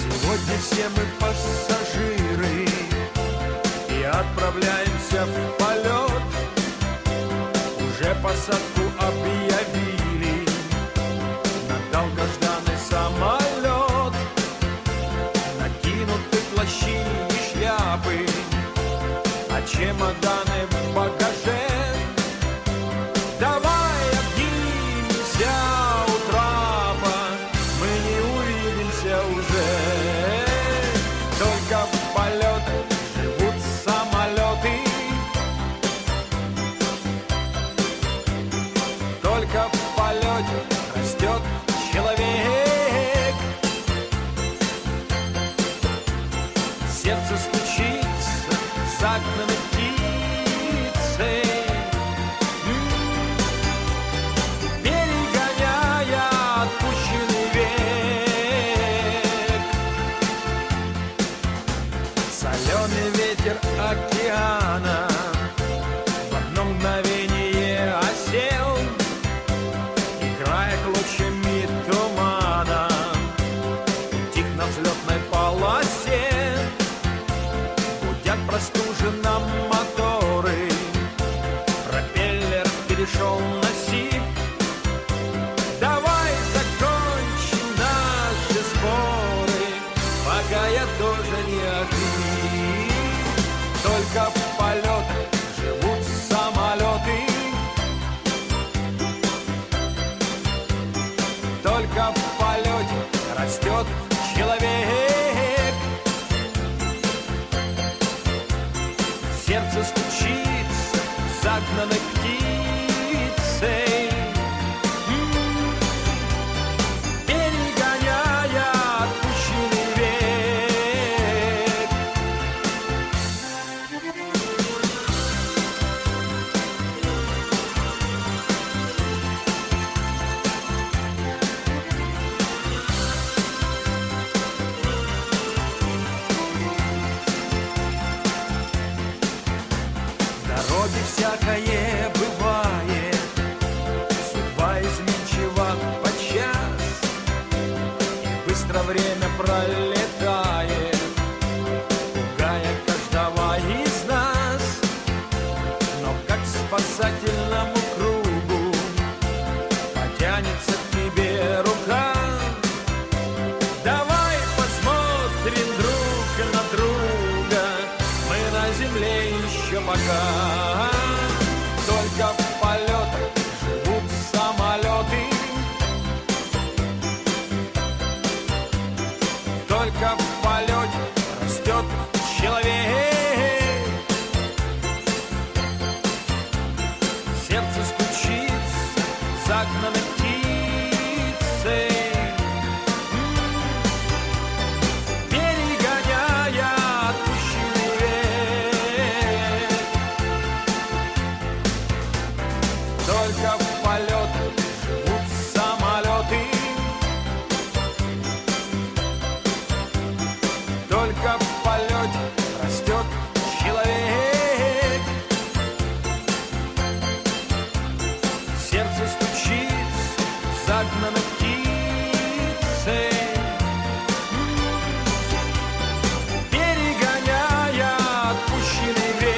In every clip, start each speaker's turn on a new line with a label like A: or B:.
A: Сегодня все мы пассажиры и отправляемся в полет. Уже посадку объявили на долгожданный самолет. Накинуты плащи и шляпы, а чемоданы в багаже. Давай обнимемся у трапа, мы не увидимся уже. Только в полетах живут самолеты, только в полете растет человек. Сердце стучится загнанной птицей, перегоняя отпущенный век. Соленый ветер океана в одно мгновение осел, играя клочьями тумана, утих на взлетной полосе. Гудят простуженно моторы, пропеллер перешел на сип. Давай закончим наши споры, пока я тоже не охрип. Только в полетах живут самолеты, только в полете растет человек. Сердце стучится загнанной птицей, перегоняя отпущенный век. В дороге всякое бывает, судьба изменчива подчас, и быстро время пролетает, пугая каждого из нас. Но как к спасательному кругу потянется к тебе рука. Давай посмотрим друг на друга, мы на земле еще пока. Только в полетах живут самолеты, только в полете растет человек. Сердце стучится загнанной птицей, перегоняя отпущенный век. Только в полетах живут самолеты, только в полете растет человек. Сердце стучится загнанной птицей, перегоняя отпущенный век.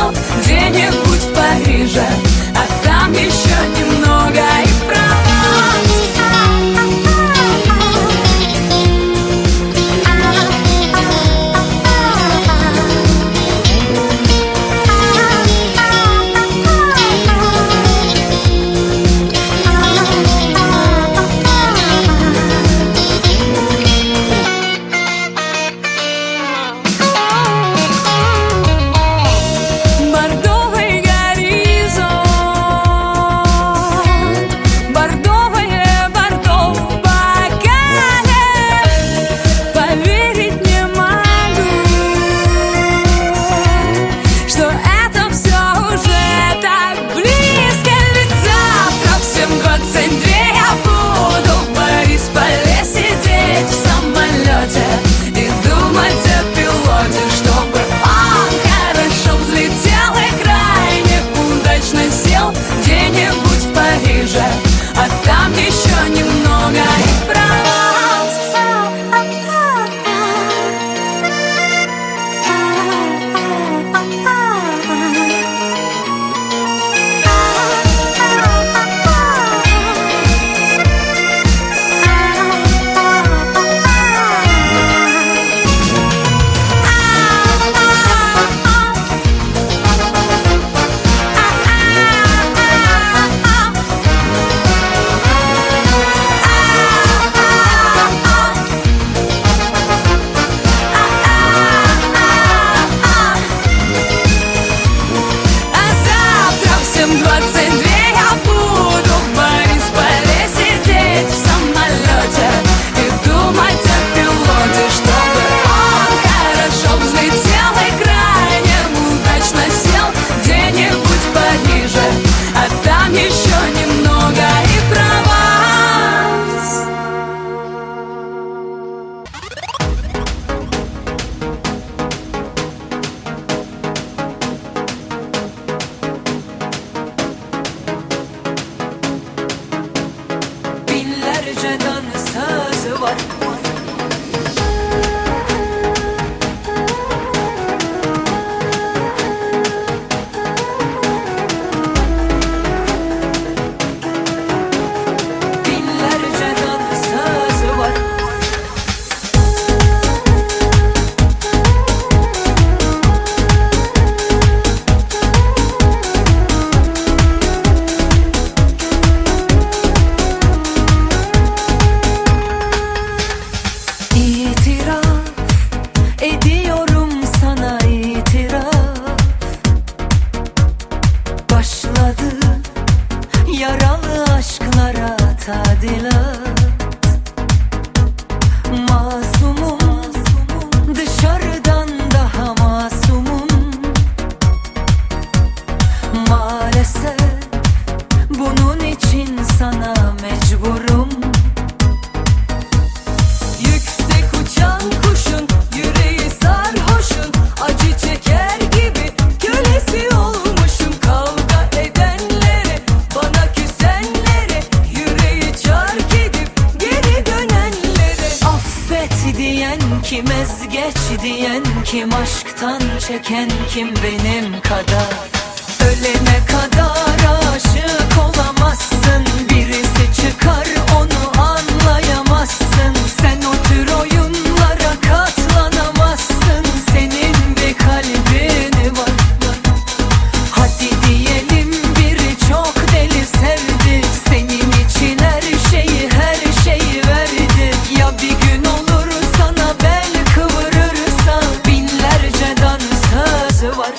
B: сел где-нибудь в Париже, а там еще немного и Прованс. А там еще немного и Прованс. Binlerce dansözü var. Binlerce dansözü var. Ediyorum sana itiraf. Başladı yaralı aşklara tadilat. Masumum, dışarıdan daha masumum. Maalesef bunun için sana mecburum. Yüksek uçan kuşun yüreği sarhoşun, acı çeker gibi kölesi olmuşum. Kavga edenlere, bana küsenlere, yüreği çark edip geri dönenlere. Affet diyen kim, ezgeç diyen kim, aşktan çeken kim benim kadar? Ölene kadar aşık olamazsın, birisi çıkar onu anlayamazsın. Sen o tür oyunlara katlanamazsın, senin bir kalbin var. Hadi diyelim biri çok deli sevdi, senin için her şeyi verdi. Ya bir gün olur sana bel kıvırırsa, binlerce dansözü var.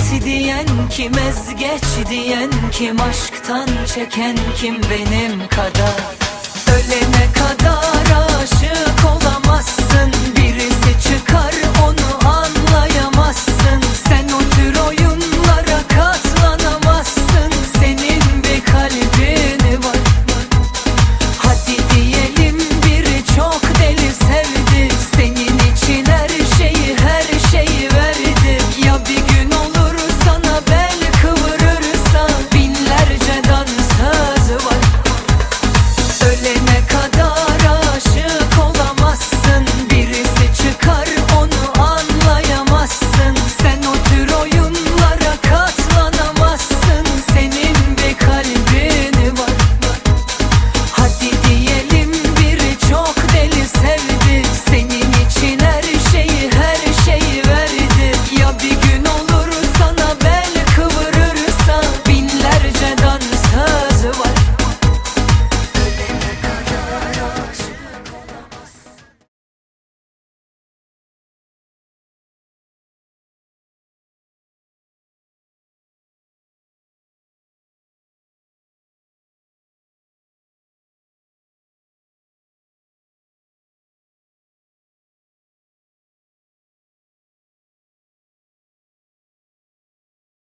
B: Hasret diyen kim, ezgeç diyen kim, aşktan çeken kim benim kadar? Ölene kadar aşık olamazsın, birisi çıkar onu